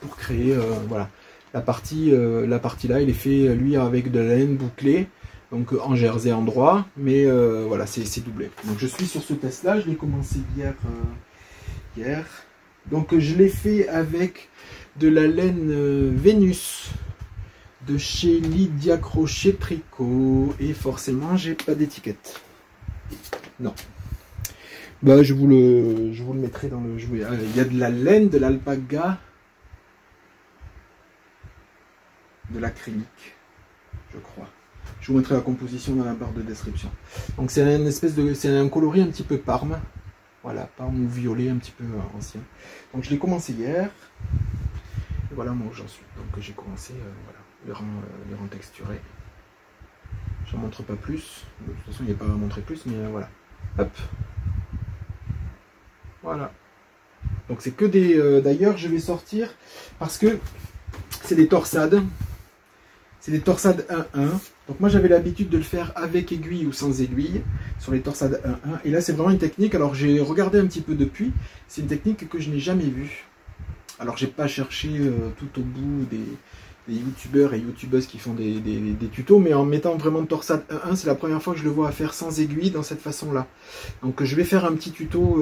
pour créer, voilà. La partie là, il est fait lui avec de la laine bouclée, donc en jersey endroit, mais voilà, c'est doublé. Donc je suis sur ce test-là, je l'ai commencé hier. Donc je l'ai fait avec de la laine Vénus de chez Lydia Crochet Tricot, et forcément j'ai pas d'étiquette. Non. Bah je vous le mettrai dans le jouet. Il y a de la laine, de l'alpaga, de l'acrylique, je crois. Je vous mettrai la composition dans la barre de description. Donc c'est un coloris un petit peu parme. Voilà, parme ou violet un petit peu ancien. Donc je l'ai commencé hier. Et voilà moi où j'en suis. Donc j'ai commencé, voilà, les rangs texturés. Je ne montre pas plus. De toute façon il n'y a pas à montrer plus, mais voilà. Hop. Voilà. Donc c'est que des... D'ailleurs je vais sortir parce que c'est des torsades. C'est des torsades 1-1. Donc moi j'avais l'habitude de le faire avec aiguille ou sans aiguille sur les torsades 1-1. Et là c'est vraiment une technique, alors j'ai regardé un petit peu depuis, c'est une technique que je n'ai jamais vue. Alors j'ai pas cherché tout au bout des youtubeurs et youtubeuses qui font des tutos, mais en mettant vraiment torsade 1-1, c'est la première fois que je le vois à faire sans aiguille dans cette façon-là. Donc je vais faire un petit tuto,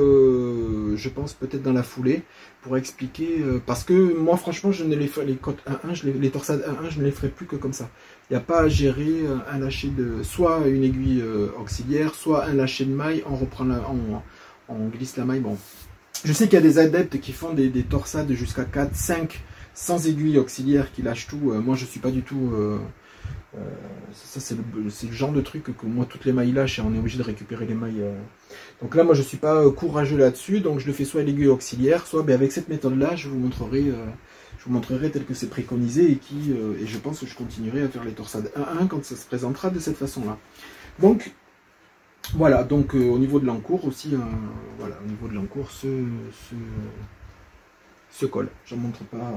je pense peut-être dans la foulée, pour expliquer, parce que moi franchement je ne les ferai, les côtes 1-1, les torsades 1-1, je ne les ferai plus que comme ça. Il n'y a pas à gérer un lâcher de, soit une aiguille auxiliaire, soit un lâcher de maille, on reprend on glisse la maille, bon. Je sais qu'il y a des adeptes qui font des torsades jusqu'à 4, 5, sans aiguille auxiliaire, qui lâchent tout. Moi je suis pas du tout... ça c'est le genre de truc que moi toutes les mailles lâchent et on est obligé de récupérer les mailles. Donc là moi je suis pas courageux là-dessus, donc je le fais soit à l'aiguille auxiliaire, soit avec cette méthode là je vous montrerai tel que c'est préconisé, et je pense que je continuerai à faire les torsades 1-1 quand ça se présentera de cette façon là. Donc voilà, donc au niveau de l'encours aussi, voilà, au niveau de l'encours ce col, j'en montre pas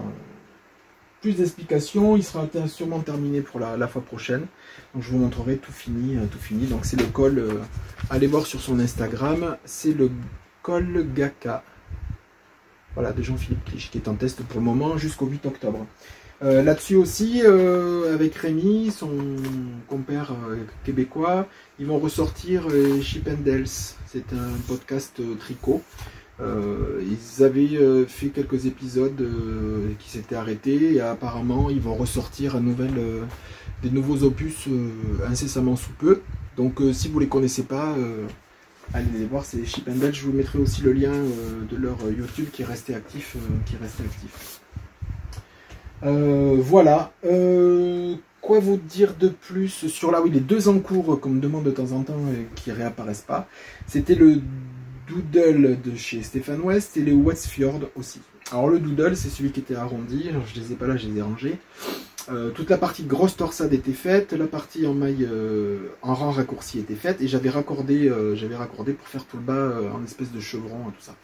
plus d'explications, il sera sûrement terminé pour la fois prochaine. Donc je vous montrerai tout fini. Donc c'est le col, allez voir sur son Instagram, c'est le col Gaka. Voilà, de Jean-Philippe Clich, qui est en test pour le moment jusqu'au 8 octobre. Là-dessus aussi, avec Rémi, son compère québécois, ils vont ressortir Chip and Dales. C'est un podcast tricot. Ils avaient fait quelques épisodes qui s'étaient arrêtés, et apparemment ils vont ressortir des nouveaux opus incessamment sous peu. Donc si vous ne les connaissez pas, allez les voir, c'est Chip and Dale. Je vous mettrai aussi le lien de leur YouTube qui est resté actif. Voilà. Quoi vous dire de plus sur là, oui, les 2 encours qu'on me demande de temps en temps qui réapparaissent pas. C'était le Doodle de chez Stéphane West et les Westfjord aussi. Alors le Doodle, c'est celui qui était arrondi, alors je les ai pas là, je les ai rangés. Toute la partie grosse torsade était faite, la partie en maille en rang raccourci était faite, et j'avais raccordé pour faire tout le bas en espèce de chevron et tout ça.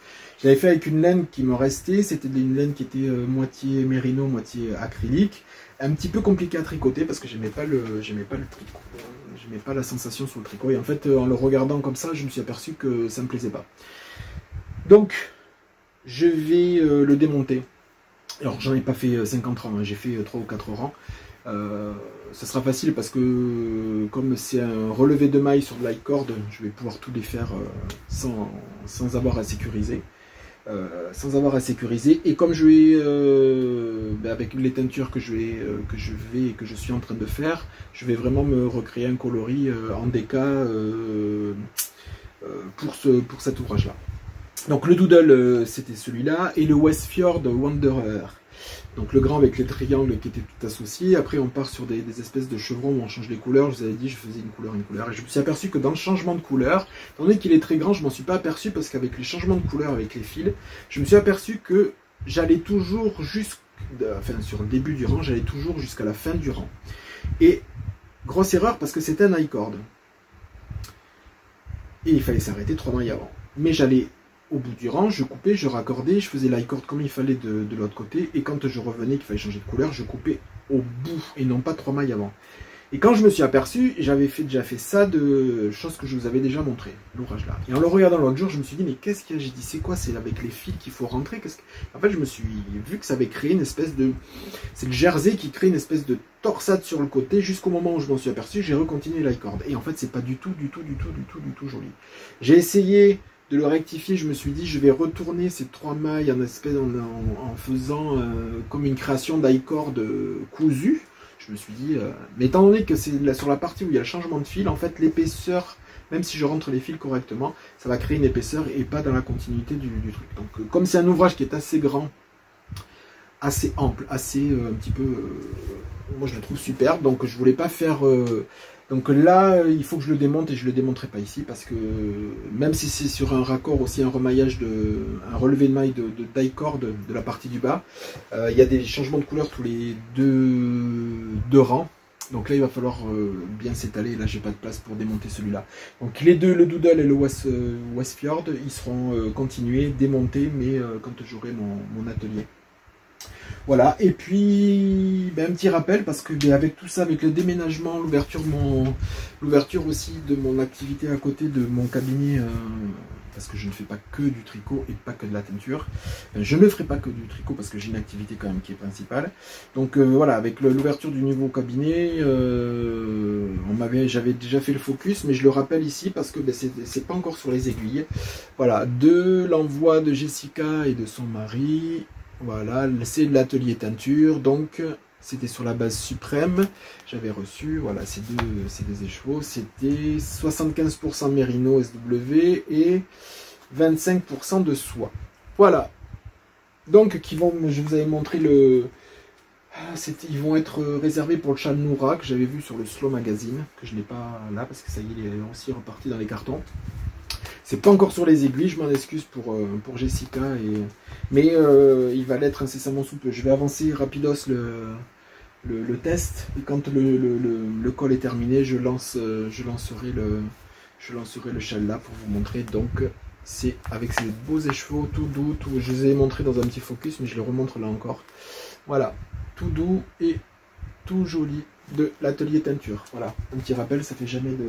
J'avais fait avec une laine qui me restait, c'était une laine qui était moitié mérino, moitié acrylique, un petit peu compliqué à tricoter parce que j'aimais pas le tricot, j'aimais pas la sensation sur le tricot, et en fait en le regardant comme ça, je me suis aperçu que ça me plaisait pas. Donc je vais le démonter. Alors j'en ai pas fait 50 rangs, hein, j'ai fait 3 ou 4 rangs. Ça sera facile parce que comme c'est un relevé de mailles sur de la corde, je vais pouvoir tout les faire sans avoir à sécuriser. Et comme je vais avec les teintures que je suis en train de faire, je vais vraiment me recréer un coloris en déca pour cet ouvrage là. Donc le Doodle c'était celui-là, et le Westfjord Wanderer. Donc le grand avec les triangles qui étaient tout associés. Après on part sur des espèces de chevrons où on change les couleurs. Je vous avais dit je faisais une couleur. Et je me suis aperçu que dans le changement de couleur, étant donné qu'il est très grand, je m'en suis pas aperçu parce qu'avec les changements de couleur avec les fils, je me suis aperçu que j'allais toujours sur le début du rang, j'allais toujours jusqu'à la fin du rang. Et grosse erreur parce que c'était un I-cord. Et il fallait s'arrêter 3 mailles avant. Mais j'allais au bout du rang, je coupais, je raccordais, je faisais l'i-cord comme il fallait de l'autre côté, et quand je revenais qu'il fallait changer de couleur, je coupais au bout, et non pas 3 mailles avant. Et quand je me suis aperçu, j'avais déjà fait ça de choses que je vous avais déjà montré, l'ouvrage là. Et en le regardant l'autre jour, je me suis dit, mais qu'est-ce qu'il y a? J'ai dit, c'est quoi? C'est avec les fils qu'il faut rentrer? En fait, je me suis vu que ça avait créé une espèce de... C'est le jersey qui crée une espèce de torsade sur le côté, jusqu'au moment où je m'en suis aperçu, j'ai recontinué l'i-cord. Et en fait, c'est pas du tout joli. J'ai essayé de le rectifier, je me suis dit je vais retourner ces 3 mailles en faisant comme une création d'i-cord cousu. Je me suis dit, mais étant donné que c'est sur la partie où il y a le changement de fil, en fait l'épaisseur, même si je rentre les fils correctement, ça va créer une épaisseur et pas dans la continuité du truc. Donc comme c'est un ouvrage qui est assez grand, assez ample, assez un petit peu, moi je le trouve super, donc je voulais pas faire... Donc là, il faut que je le démonte, et je ne le démonterai pas ici parce que même si c'est sur un raccord aussi, un remaillage, un relevé de maille de die-cord de la partie du bas, il y a des changements de couleur tous les deux rangs. Donc là, il va falloir bien s'étaler. Là, j'ai pas de place pour démonter celui-là. Donc les deux, le Doodle et le Westfjord, ils seront continués, démontés, mais quand j'aurai mon atelier. Voilà, et puis un petit rappel parce que avec tout ça, avec le déménagement, l'ouverture aussi de mon activité à côté de mon cabinet, parce que je ne fais pas que du tricot et pas que de la teinture. Je ne ferai pas que du tricot parce que j'ai une activité quand même qui est principale. Donc voilà, avec l'ouverture du nouveau cabinet, j'avais déjà fait le focus, mais je le rappelle ici parce que c'est pas encore sur les aiguilles. Voilà, de l'envoi de Jessica et de son mari. Voilà, c'est l'atelier teinture, donc c'était sur la base suprême. J'avais reçu, voilà, ces deux écheveaux, c'était 75% mérino SW et 25% de soie. Voilà, donc je vous avais montré ils vont être réservés pour le châle Noura que j'avais vu sur le Slow Magazine, que je n'ai pas là parce que ça y est, il est aussi reparti dans les cartons. C'est pas encore sur les aiguilles, je m'en excuse pour Jessica, mais il va l'être incessamment sous peu. Je vais avancer rapidos le test, et quand le col est terminé, je lancerai le châle là pour vous montrer. Donc c'est avec ces beaux écheveaux tout doux, je les ai montrés dans un petit focus, mais je les remontre là encore. Voilà, tout doux et tout joli de l'atelier teinture. Voilà, un petit rappel, ça fait jamais de...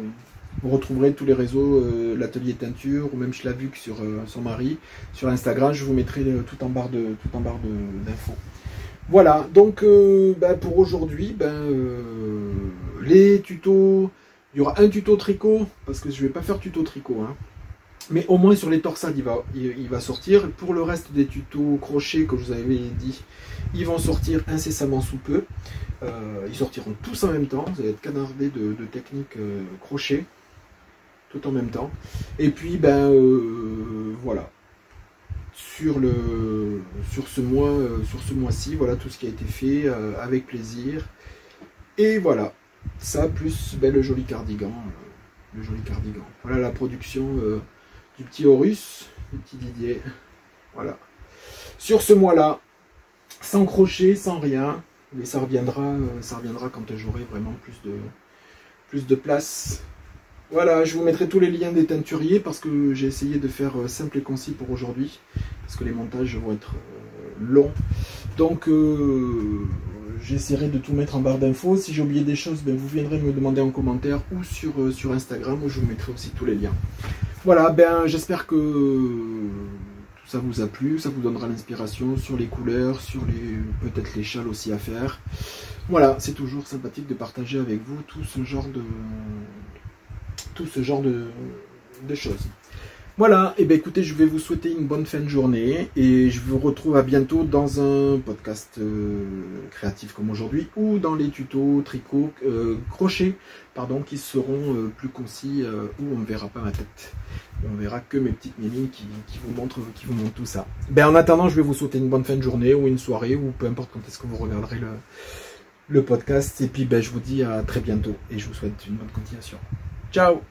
Vous retrouverez tous les réseaux, l'atelier teinture, ou même Schlavuc sur son mari. Sur Instagram, je vous mettrai tout en barre d'infos. Voilà, donc pour aujourd'hui, les tutos, il y aura un tuto tricot, parce que je ne vais pas faire tuto tricot, hein. Mais au moins sur les torsades, il va sortir. Pour le reste des tutos crochet que je vous avais dit, ils vont sortir incessamment sous peu. Ils sortiront tous en même temps, vous allez être canardés de techniques crochet. Tout en même temps. Et puis voilà, sur ce mois-ci, voilà tout ce qui a été fait avec plaisir. Et voilà, ça plus le joli cardigan, voilà la production du petit Horus, du petit Didier. Voilà. Sur ce mois-là, sans crochet, sans rien, mais ça reviendra quand j'aurai vraiment plus de place. Voilà, je vous mettrai tous les liens des teinturiers parce que j'ai essayé de faire simple et concis pour aujourd'hui, parce que les montages vont être longs. Donc j'essaierai de tout mettre en barre d'infos. Si j'ai oublié des choses, ben, vous viendrez me demander en commentaire ou sur Instagram, où je vous mettrai aussi tous les liens. Voilà, ben j'espère que tout ça vous a plu, ça vous donnera l'inspiration sur les couleurs, sur peut-être les châles aussi à faire. Voilà, c'est toujours sympathique de partager avec vous tout ce genre de choses. Voilà, et bien écoutez, je vais vous souhaiter une bonne fin de journée et je vous retrouve à bientôt dans un podcast créatif comme aujourd'hui ou dans les tutos tricot, crochet, pardon, qui seront plus concis, où on ne verra pas ma tête. On verra que mes petites mimines qui vous montrent tout ça. Ben, en attendant, je vais vous souhaiter une bonne fin de journée ou une soirée ou peu importe quand est-ce que vous regarderez le podcast. Et puis ben, je vous dis à très bientôt et je vous souhaite une bonne continuation. Ciao!